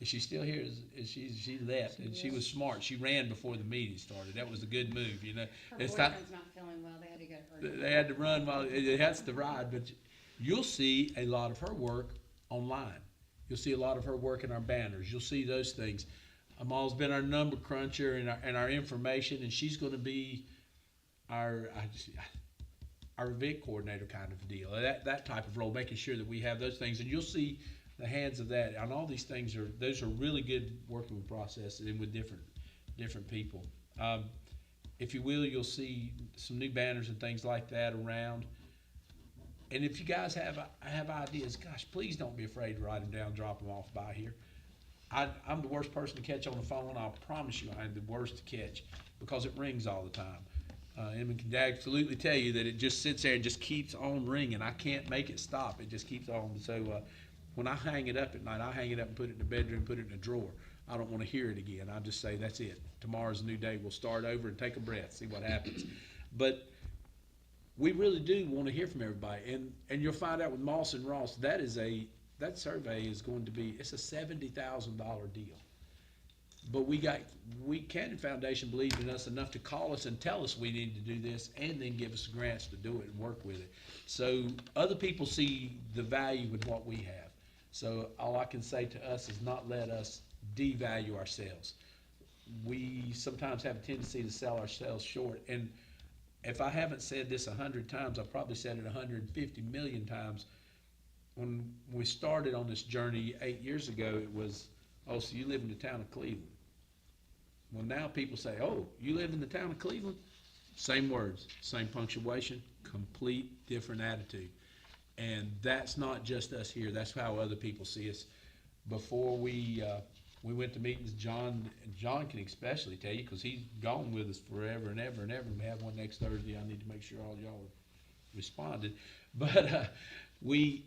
And she's still here, she left, and she was smart. She ran before the meeting started. That was a good move, you know. Her It's boyfriend's not feeling well, they had to go early. They had to run while it has to ride, but you'll see a lot of her work online. You'll see a lot of her work in our banners. You'll see those things. Amal's been our number cruncher and our information, and she's going to be our event coordinator kind of deal. That type of role, making sure that we have those things, and you'll see the hands of that. And all these things those are really good working with processes and with different people. If you will, you'll see some new banners and things like that around. And if you guys have ideas, gosh, please don't be afraid to write them down, drop them off by here. I'm the worst person to catch on the phone. I'll promise you I'm the worst to catch because it rings all the time. Emma can absolutely tell you that it just sits there and just keeps on ringing. I can't make it stop. It just keeps on. So when I hang it up at night, I hang it up and put it in the bedroom, put it in a drawer. I don't want to hear it again. I just say, that's it. Tomorrow's a new day. We'll start over and take a breath, see what happens. But we really do want to hear from everybody. And you'll find out with Moss and Ross, that survey is going to be, it's a $70,000 deal. But Cannon Foundation believed in us enough to call us and tell us we need to do this and then give us grants to do it and work with it. So other people see the value in what we have. So all I can say to us is not let us devalue ourselves. We sometimes have a tendency to sell ourselves short. And if I haven't said this 100 times, I've probably said it 150 million times. When we started on this journey 8 years ago, it was, oh, so you live in the town of Cleveland. Well, now people say, oh, you live in the town of Cleveland? Same words, same punctuation, complete different attitude. And that's not just us here. That's how other people see us. Before we went to meetings, John can especially tell you, because he's gone with us forever and ever and ever. We have one next Thursday. I need to make sure all y'all responded. But we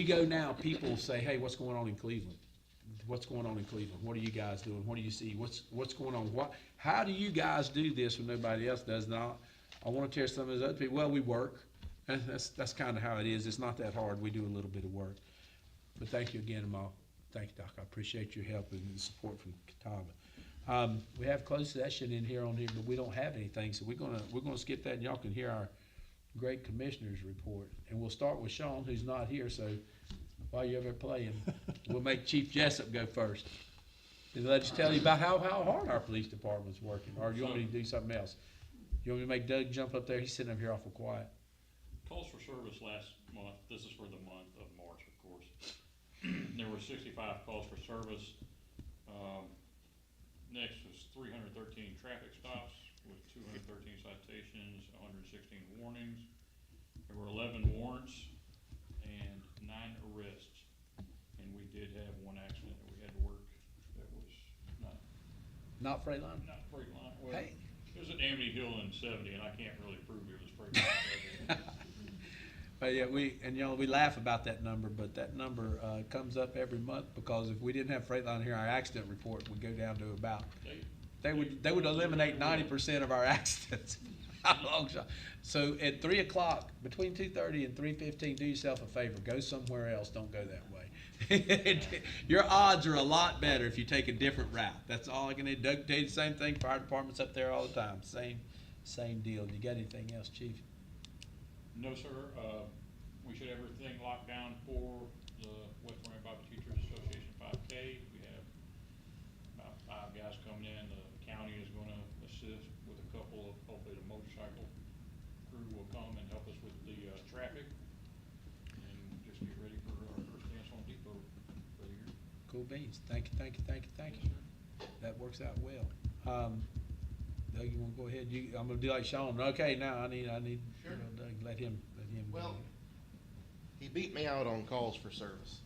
go now, people say, hey, what's going on in Cleveland? What's going on in Cleveland? What are you guys doing? What do you see? What's going on? How do you guys do this when nobody else does? Now, I want to tell some of those other people, well, we work. And that's kind of how it is. It's not that hard. We do a little bit of work. But thank you again, Amal. Thank you, Doc. I appreciate your help and the support from Catawba. We have closed session in here, but we don't have anything, so we're gonna skip that, and y'all can hear our great commissioners report. And we'll start with Sean, who's not here. So while you're ever playing, we'll make Chief Jessup go first. And let us tell you about how hard our police department's working. Or do you want me to do something else? You want me to make Doug jump up there? He's sitting up here awful quiet. Calls for service last month, this is for the month of March, of course. There were 65 calls for service. Next was 313 traffic stops with 213 citations, 116 warnings. There were 11 warrants and 9 arrests. And we did have one accident that we had to work that was Not Freightliner? not Freightliner. Well, Hey. it was at Amity Hill in 70, and I can't really prove it was Freightliner. But yeah, we laugh about that number, but that number comes up every month, because if we didn't have Freightliner here, our accident report would go down to about, they would eliminate 90% of our accidents. Long shot. So at 3 o'clock, between 2:30 and 3:15, do yourself a favor, go somewhere else, don't go that way. Your odds are a lot better if you take a different route. That's all I can do. Doug tell you the same thing, fire department's up there all the time, same deal. You got anything else, chief? No, sir, we should have everything locked down for the West Point Bible Teachers Association 5K. We have about 5 guys coming in. The county is gonna assist with a couple of, hopefully the motorcycle crew will come and help us with the, traffic. And just get ready for our first dance on Depot for the year. Cool beans. Thank you, thank you, thank you, thank you. That works out well. Doug, you wanna go ahead? I'm gonna do like Sean. Okay, now I need, Sure. Doug, let him go Well, ahead. he beat me out on calls for service.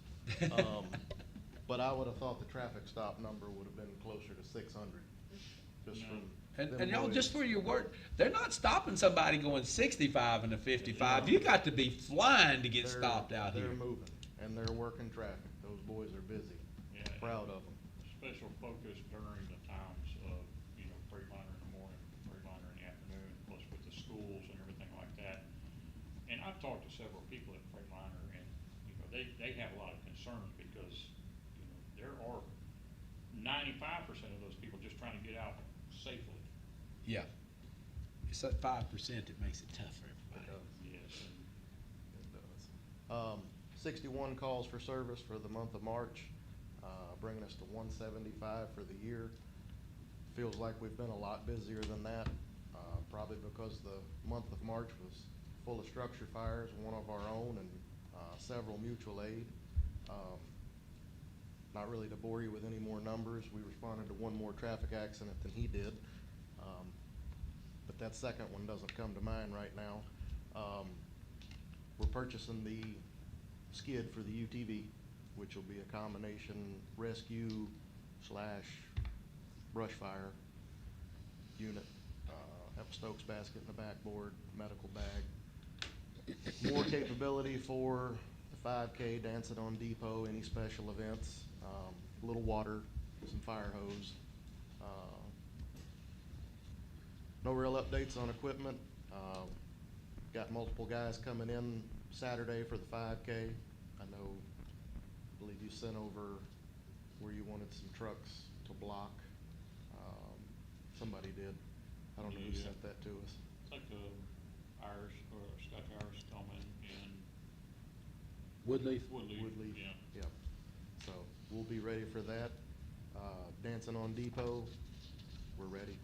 But I would have thought the traffic stop number would have been closer to 600, just No. from. And them y'all, boys. just for your word, they're not stopping somebody going 65 and a 55. You got to be flying to get They're- stopped out here. They're moving, and they're working traffic. Those boys are busy. Yeah. Proud of them. Special focus during the times of, you know, Freightliner in the morning, Freightliner in the afternoon, plus with the schools and everything like that. And I've talked to several people at Freightliner, and, you know, they have a lot of concerns because, you know, there are 95% of those people just trying to get out safely. Yeah. It's that 5% that makes it tough for everybody. Yes, and It does. 61 calls for service for the month of March, bringing us to 175 for the year. Feels like we've been a lot busier than that, probably because the month of March was full of structure fires, one of our own and several mutual aid. Not really to bore you with any more numbers, we responded to one more traffic accident than he did. But that second one doesn't come to mind right now. We're purchasing the skid for the UTV, which will be a combination rescue / brush fire unit. Have a Stokes basket in the backboard, medical bag. More capability for the 5K, Dancing on Depot, any special events. A little water, some fire hose. No real updates on equipment. Got multiple guys coming in Saturday for the 5K. I believe you sent over where you wanted some trucks to block. Somebody did. I don't know who Yeah. sent that to us. it's like the Irish, or Scotch Irish Coleman and Woodleaf? Woodley. Woodleaf. Yeah. Yep. So we'll be ready for that. Dancing on Depot, we're ready.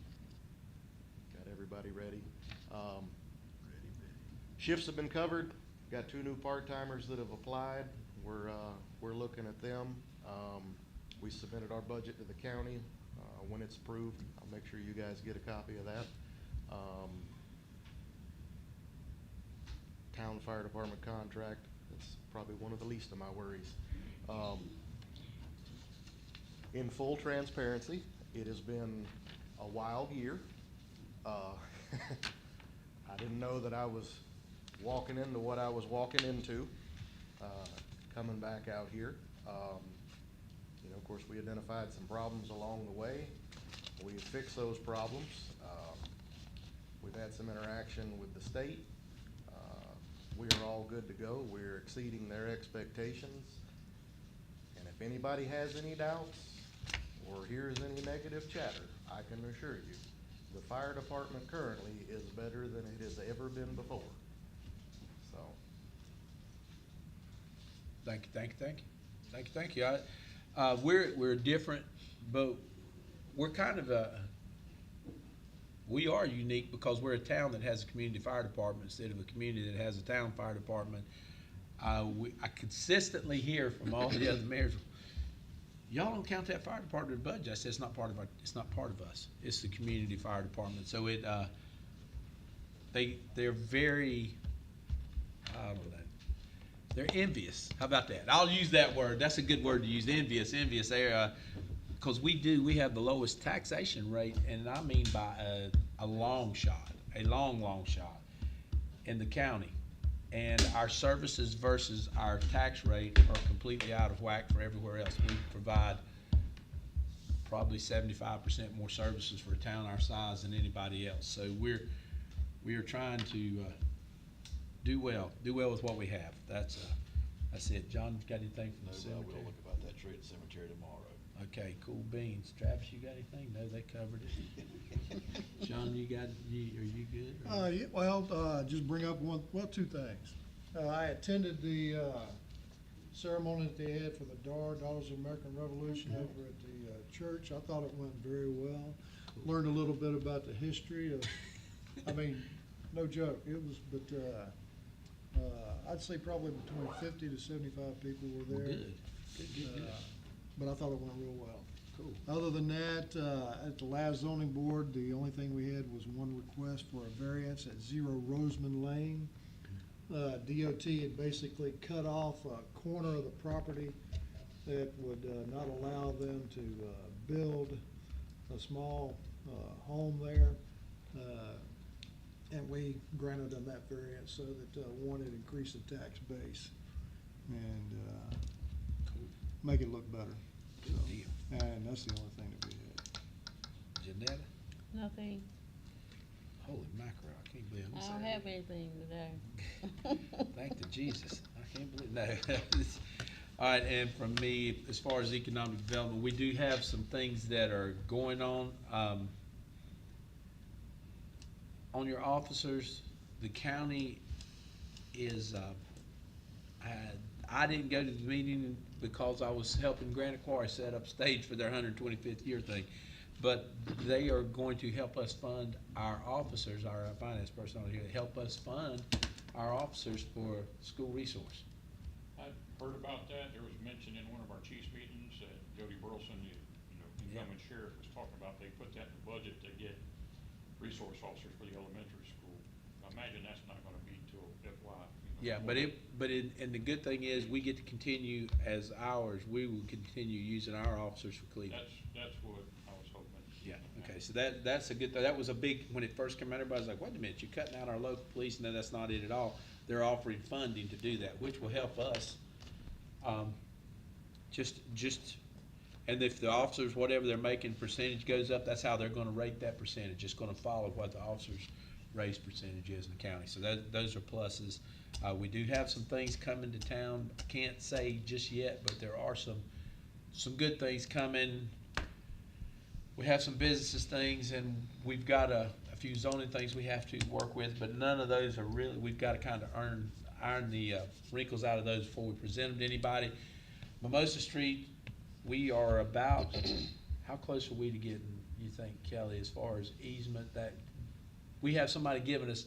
Got everybody ready. Shifts have been covered. Got 2 new part-timers that have applied. We're looking at them. We submitted our budget to the county. When it's approved, I'll make sure you guys get a copy of that. Town Fire Department contract, that's probably one of the least of my worries. In full transparency, it has been a wild year. I didn't know that I was walking into what I was walking into, coming back out here. You know, of course, we identified some problems along the way. We have fixed those problems. We've had some interaction with the state. We are all good to go. We're exceeding their expectations. And if anybody has any doubts or hears any negative chatter, I can assure you, the fire department currently is better than it has ever been before. So, Thank you, thank you, thank you. Thank you, thank you. We're different, but we're kind of we are unique because we're a town that has a community fire department instead of a community that has a town fire department. I consistently hear from all the other mayors, y'all don't count that fire department budget. I said, it's not part of us. It's the community fire department. So they're very, I don't know, they're envious. How about that? I'll use that word. That's a good word to use, envious. They're, because we have the lowest taxation rate, and I mean by a long shot, a long shot in the county. And our services versus our tax rate are completely out of whack for everywhere else. We provide probably 75% more services for a town our size than anybody else. So we are trying to do well with what we have. That's it. John, got anything from No, the but I cemetery? will look about that tree at the cemetery tomorrow. Okay, cool beans. Travis, you got anything? No, they covered it. Sean, are you good? or- Yeah, well, just bring up two things. I attended the, ceremony that they had for the Daughters of American Revolution over at the, church. I thought it went very well. Learned a little bit about the history of, I mean, no joke, it was, but, I'd say probably between 50 to 75 people were Well, there. good. Good. But I thought it went real well. Cool. Other than that, at the last zoning board, the only thing we had was one request for a variance at 0 Roseman Lane. DOT had basically cut off a corner of the property that would not allow them to build a small home there. And we granted them that variance so that, one, it increased the tax base and make it look better. Good So, deal. and that's the only thing that we had. Janetta? Nothing. Holy mackerel, I can't believe I I'm don't saying have anything today. Thank the Jesus. I can't believe, no. All right, and from me, as far as economic development, we do have some things that are going on. On your officers, the county is, I didn't go to the meeting because I was helping Granite Quarry set up stage for their 125th year thing. But they are going to help us fund our officers, our finance person over here, help us fund our officers for school resource. I heard about that. There was mention in one of our chiefs meetings that Jody Burleson, incoming sheriff, was talking about they put that in the budget to get resource officers for the elementary school. I imagine that's not gonna be till FY. Yeah, and the good thing is, we get to continue as ours, we will continue using our officers for Cleveland. That's what I was hoping. Yeah, okay, so that's a good thing. That was a big, when it first came out, everybody's like, wait a minute, you're cutting out our local police? No, that's not it at all. They're offering funding to do that, which will help us. And if the officers, whatever they're making percentage goes up, that's how they're gonna rate that percentage. It's gonna follow what the officers' raise percentage is in the county. So those are pluses. We do have some things coming to town. I can't say just yet, but there are some good things coming. We have some businesses things, and we've got a few zoning things we have to work with, but none of those are really, we've got to kind of iron the wrinkles out of those before we present them to anybody. Mimosa Street, we are about, how close are we to getting, you think, Kelly, as far as easement? That we have somebody giving us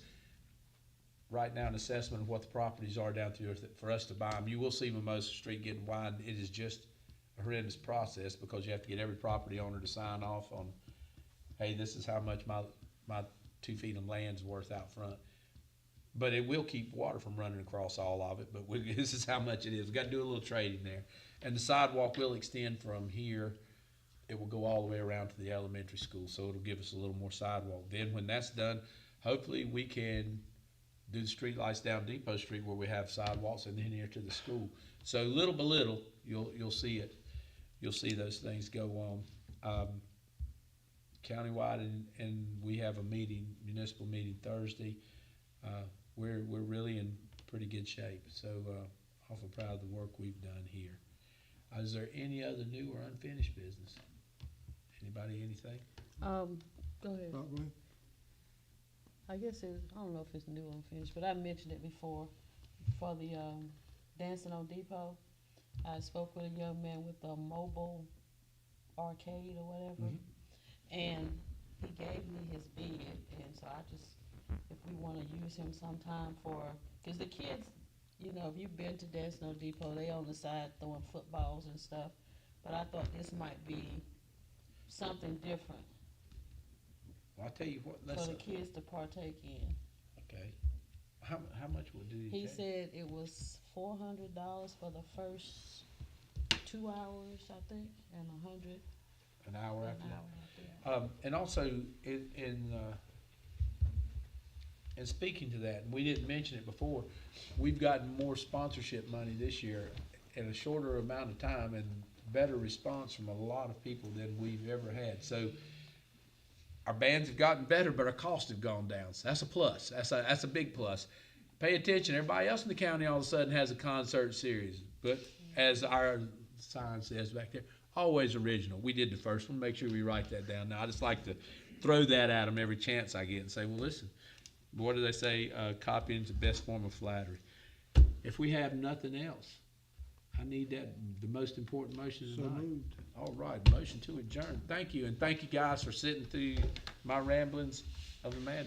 right now an assessment of what the properties are down through for us to buy them. You will see Mimosa Street getting widened. It is just a horrendous process because you have to get every property owner to sign off on, hey, this is how much my 2 feet of land's worth out front. But it will keep water from running across all of it, but this is how much it is. We've got to do a little trading there. And the sidewalk will extend from here. It will go all the way around to the elementary school, so it'll give us a little more sidewalk. Then when that's done, hopefully we can do the street lights down Depot Street where we have sidewalks, and then here to the school. So little by little, you'll see it. You'll see those things go on. Countywide, and we have a meeting, municipal meeting Thursday. We're really in pretty good shape, so awful proud of the work we've done here. Is there any other new or unfinished business? Anybody, anything? Go ahead. Go ahead. I guess I don't know if it's new or unfinished, but I mentioned it before, for the, Dancing on Depot. I spoke with a young man with a mobile arcade or whatever, and he gave me his bid, and so I just, if we wanna use him sometime cause the kids, if you've been to Dancing on Depot, they on the side throwing footballs and stuff, but I thought this might be something different Well, I'll tell you what, for the kids to partake in. okay. How much will do He said it was $400 for the first 2 hours, I think, and $100 an hour an after that? hour after that. And also, and speaking to that, and we didn't mention it before, we've gotten more sponsorship money this year in a shorter amount of time and better response from a lot of people than we've ever had. So our bands have gotten better, but our costs have gone down. So that's a plus. That's a big plus. Pay attention. Everybody else in the county all of a sudden has a concert series, but as our sign says back there, always original. We did the first one. Make sure we write that down. Now, I just like to throw that at them every chance I get and say, well, listen, what do they say? Copying's the best form of flattery. If we have nothing else, I need the most important motion So tonight. moved. All right, motion to adjourn. Thank you, and thank you guys for sitting through my ramblings of a madman.